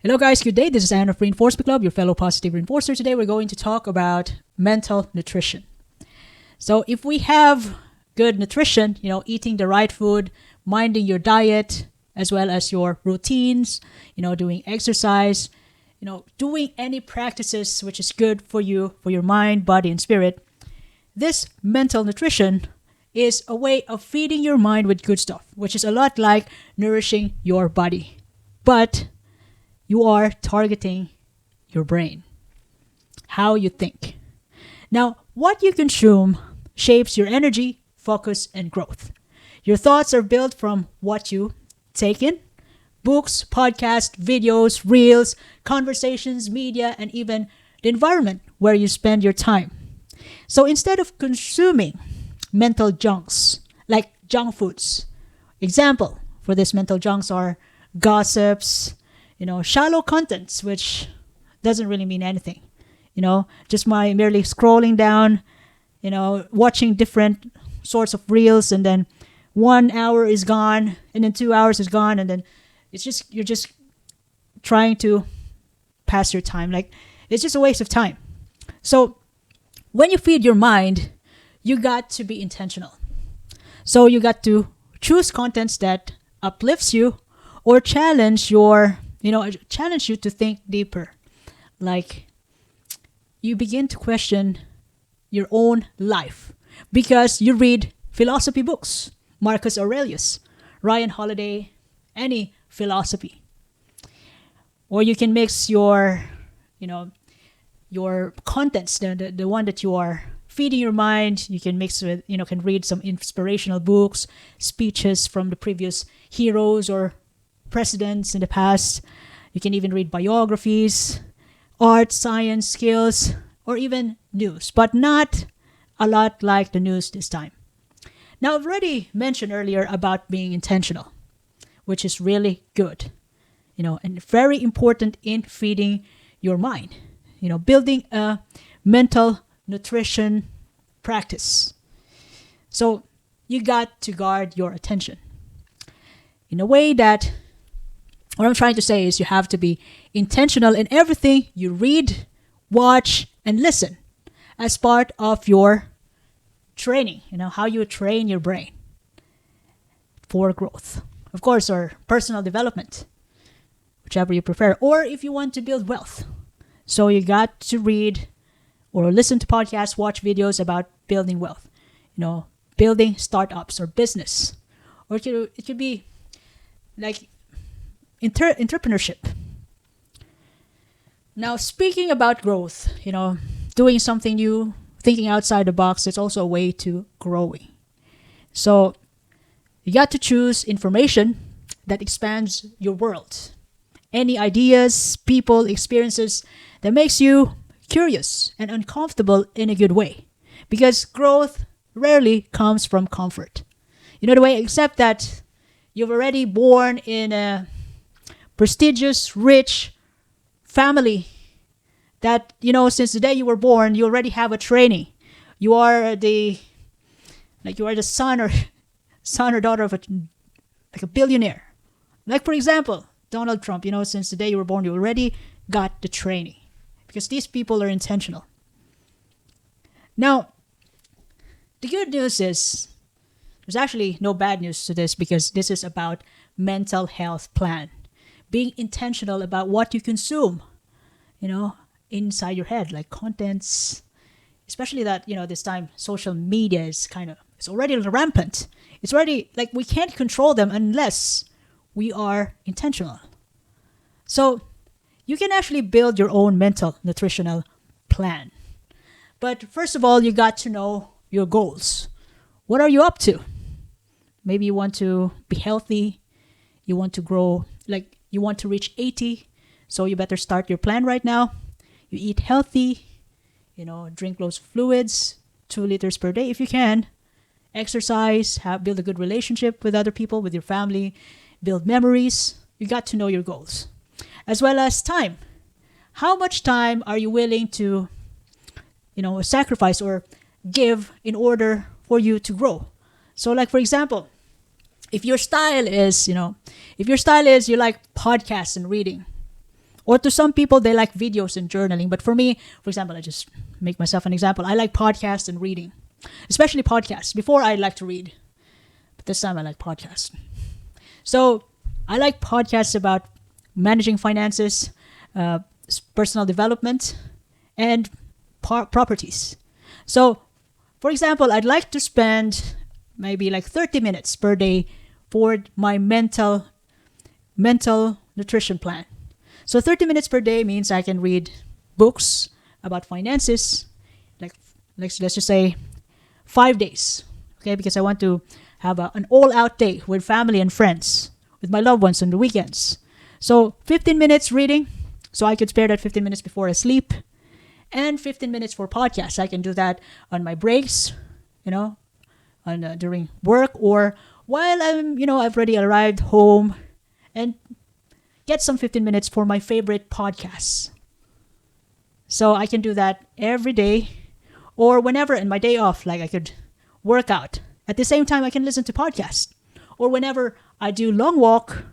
Hello guys, good day. This is Anne of Reinforcement Club, your fellow positive reinforcer. Today we're going to talk about mental nutrition. So if we have good nutrition, eating the right food, minding your diet, as well as your routines, doing exercise, doing any practices which is good for you, for your mind, body, and spirit, this mental nutrition is a way of feeding your mind with good stuff, which is a lot like nourishing your body. But you are targeting your brain, how you think. Now, what you consume shapes your energy, focus, and growth. Your thoughts are built from what you take in: books, podcasts, videos, reels, conversations, media, and even the environment where you spend your time. So instead of consuming mental junks like junk foods, example for this mental junks are gossips, shallow contents, which doesn't really mean anything. Just my merely scrolling down, watching different sorts of reels, and then 1 hour is gone, and then 2 hours is gone, and then you're just trying to pass your time. Like, it's just a waste of time. So when you feed your mind, you got to be intentional. So you got to choose contents that uplifts you or challenge you to think deeper. Like, you begin to question your own life because you read philosophy books, Marcus Aurelius, Ryan Holiday, any philosophy. Or you can mix your contents, the one that you are feeding your mind. You can mix with, can read some inspirational books, speeches from the previous heroes or presidents in the past. You can even read biographies, art, science, skills, or even news, but not a lot like the news this time. Now, I've already mentioned earlier about being intentional, which is really good, and very important in feeding your mind, building a mental nutrition practice. So you got to guard your attention in a way that, what I'm trying to say is, you have to be intentional in everything you read, watch, and listen as part of your training, how you train your brain for growth, of course, or personal development, whichever you prefer, or if you want to build wealth. So you got to read or listen to podcasts, watch videos about building wealth, building startups or business, or it could be like entrepreneurship. Now, speaking about growth, doing something new, thinking outside the box, it's also a way to growing. So you got to choose information that expands your world. Any ideas, people, experiences that makes you curious and uncomfortable in a good way. Because growth rarely comes from comfort. The way, except that you've already born in a prestigious, rich family that, since the day you were born, you already have a training. You are the son or daughter of a billionaire. Like, for example, Donald Trump, since the day you were born, you already got the training. Because these people are intentional. Now, the good news is, there's actually no bad news to this, because this is about mental health plan. Being intentional about what you consume, inside your head, like contents, especially that, this time social media is it's already rampant. It's already like we can't control them unless we are intentional. So you can actually build your own mental nutritional plan. But first of all, you got to know your goals. What are you up to? Maybe you want to be healthy. You want to grow, you want to reach 80. So you better start your plan right now. You eat healthy, drink loads of fluids, 2 liters per day if you can. Exercise, build a good relationship with other people, with your family, build memories. You got to know your goals. As well as time. How much time are you willing to, sacrifice or give in order for you to grow? So, like, for example, if your style is you like podcasts and reading, Or to some people, they like videos and journaling. But for me, for example, I just make myself an example. I like podcasts and reading, especially podcasts. Before, I like to read, but this time I like podcasts. So I like podcasts about managing finances, personal development, and properties. So, for example, I'd like to spend maybe like 30 minutes per day for my mental nutrition plan. So 30 minutes per day means I can read books about finances, like let's just say 5 days, okay? Because I want to have an all-out day with family and friends, with my loved ones on the weekends. So 15 minutes reading, so I could spare that 15 minutes before I sleep, and 15 minutes for podcasts. I can do that on my breaks, during work, or while I've already arrived home, and get some 15 minutes for my favorite podcasts. So I can do that every day, or whenever in my day off, like I could work out. At the same time, I can listen to podcasts. Or whenever I do long walk,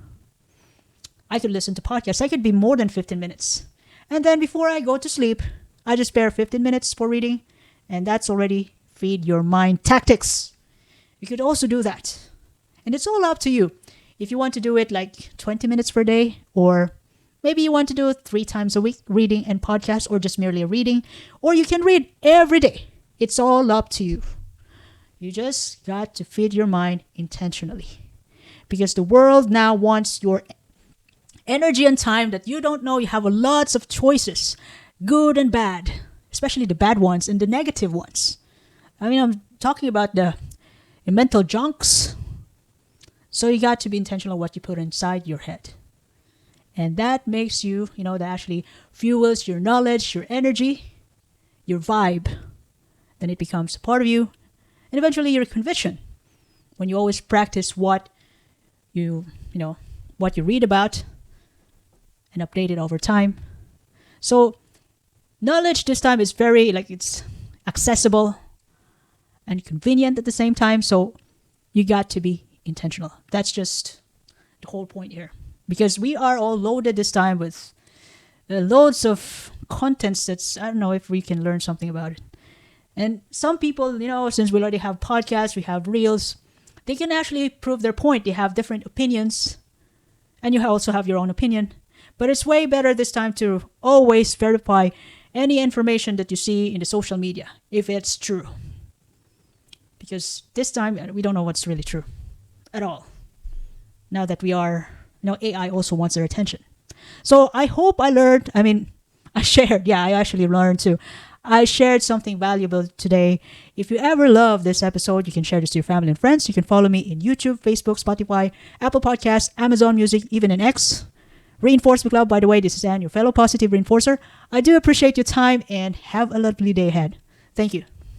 I could listen to podcasts. I could be more than 15 minutes. And then before I go to sleep, I just spare 15 minutes for reading, and that's already feed your mind tactics. You could also do that. And it's all up to you. If you want to do it like 20 minutes per day, or maybe you want to do it 3 times a week, reading and podcast, or just merely reading, or you can read every day. It's all up to you. You just got to feed your mind intentionally. Because the world now wants your energy and time that you don't know. You have lots of choices, good and bad, especially the bad ones and the negative ones. I'm talking about the mental junks. So you got to be intentional what you put inside your head. And that makes you, that actually fuels your knowledge, your energy, your vibe. Then it becomes a part of you. And eventually your conviction. When you always practice what you read about and update it over time. So knowledge this time is very, it's accessible and convenient at the same time. So you got to be intentional. That's just the whole point here. Because we are all loaded this time with loads of contents I don't know if we can learn something about it. And some people, since we already have podcasts, we have reels, they can actually prove their point. They have different opinions. And you also have your own opinion. But it's way better this time to always verify any information that you see in the social media, if it's true. Because this time, we don't know what's really true at all. Now that we are, AI also wants their attention. So I hope I learned, I shared, I actually learned too. I shared something valuable today. If you ever love this episode, you can share this to your family and friends. You can follow me in YouTube, Facebook, Spotify, Apple Podcasts, Amazon Music, even in X. Reinforcement Club, by the way, this is Anne, your fellow positive reinforcer. I do appreciate your time and have a lovely day ahead. Thank you.